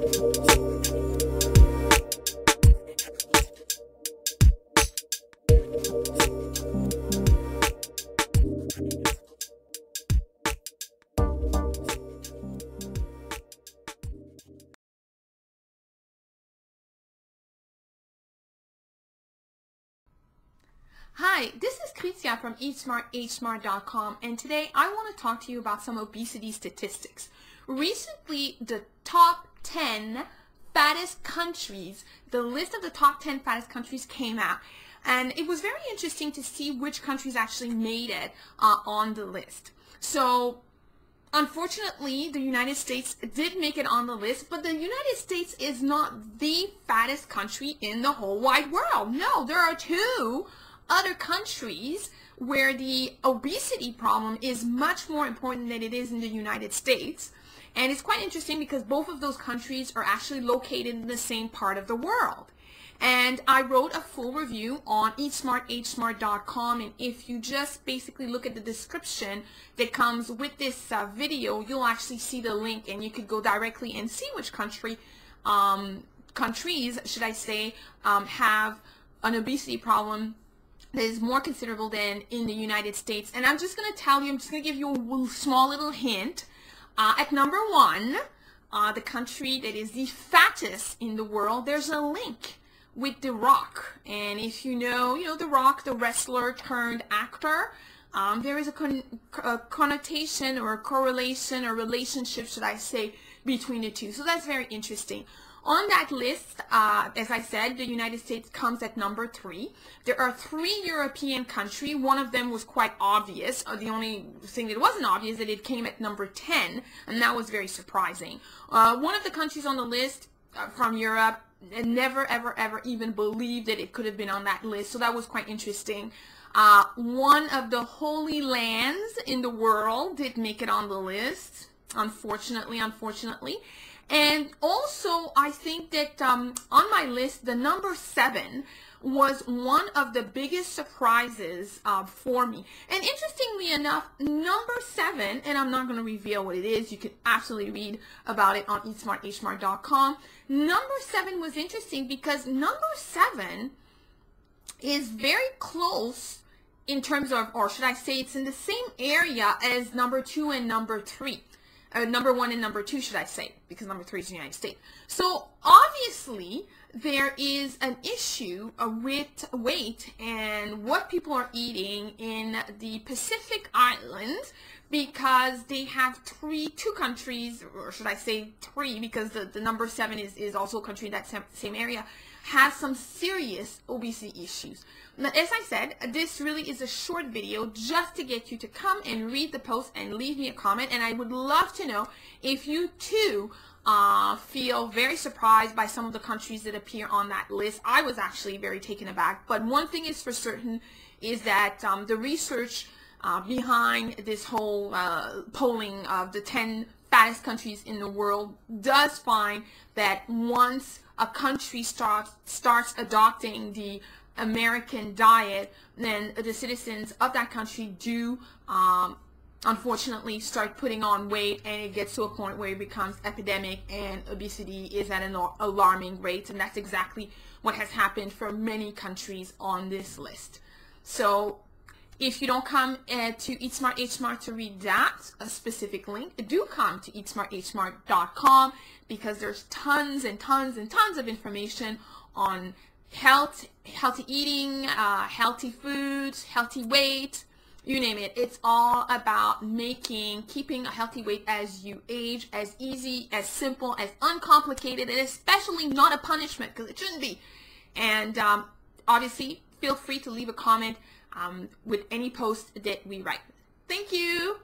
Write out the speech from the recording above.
Hi, this is Christian from eatsmarthsmart.com, and today I want to talk to you about some obesity statistics. Recently, the top 10 fattest countries, the list of the top 10 fattest countries came out, and it was very interesting to see which countries actually made it on the list. So, unfortunately, the United States did make it on the list, but the United States is not the fattest country in the whole wide world. No, there are two other countries where the obesity problem is much more important than it is in the United States. And it's quite interesting because both of those countries are actually located in the same part of the world. And I wrote a full review on eatsmarthsmart.com, and if you just basically look at the description that comes with this video, you'll actually see the link and you could go directly and see which countries, should I say, have an obesity problem that is more considerable than in the United States. And I'm just going to tell you, I'm just going to give you a small little hint. At number one, the country that is the fattest in the world, there's a link with The Rock. And if you know The Rock, the wrestler turned actor, there is a connotation or a correlation or relationship, should I say, between the two. So that's very interesting. On that list, as I said, the United States comes at number 3. There are 3 European countries. One of them was quite obvious. The only thing that wasn't obvious is that it came at number 10, and that was very surprising. One of the countries on the list from Europe, never, ever, ever even believed that it could have been on that list, so that was quite interesting. One of the holy lands in the world did make it on the list, unfortunately. And also, I think that on my list, the number 7 was one of the biggest surprises for me. And interestingly enough, number 7, and I'm not going to reveal what it is, you can absolutely read about it on eatsmarthsmart.com. Number 7 was interesting because number 7 is very close in terms of, or should I say, it's in the same area as number 2 and number 3. Number 1 and number 2, should I say, because number 3 is the United States. So obviously there is an issue with weight and what people are eating in the Pacific Islands, because they have two countries, or should I say 3, because the number 7 is also a country in that same area, has some serious obesity issues. Now, as I said, this really is a short video just to get you to come and read the post and leave me a comment, and I would love to know if you too feel very surprised by some of the countries that appear on that list. I was actually very taken aback, but one thing is for certain is that the research behind this whole polling of the 10 fattest countries in the world does find that once a country starts adopting the American diet, then the citizens of that country do unfortunately start putting on weight, and it gets to a point where it becomes epidemic and obesity is at an alarming rate, and that's exactly what has happened for many countries on this list. So if you don't come to Eat Smart Age Smart to read that specific link, do come to eatsmarthsmart.com, because there's tons and tons and tons of information on healthy eating, healthy foods, healthy weight, you name it. It's all about keeping a healthy weight as you age, as easy, as simple, as uncomplicated, and especially not a punishment, because it shouldn't be. And obviously, feel free to leave a comment with any post that we write. Thank you.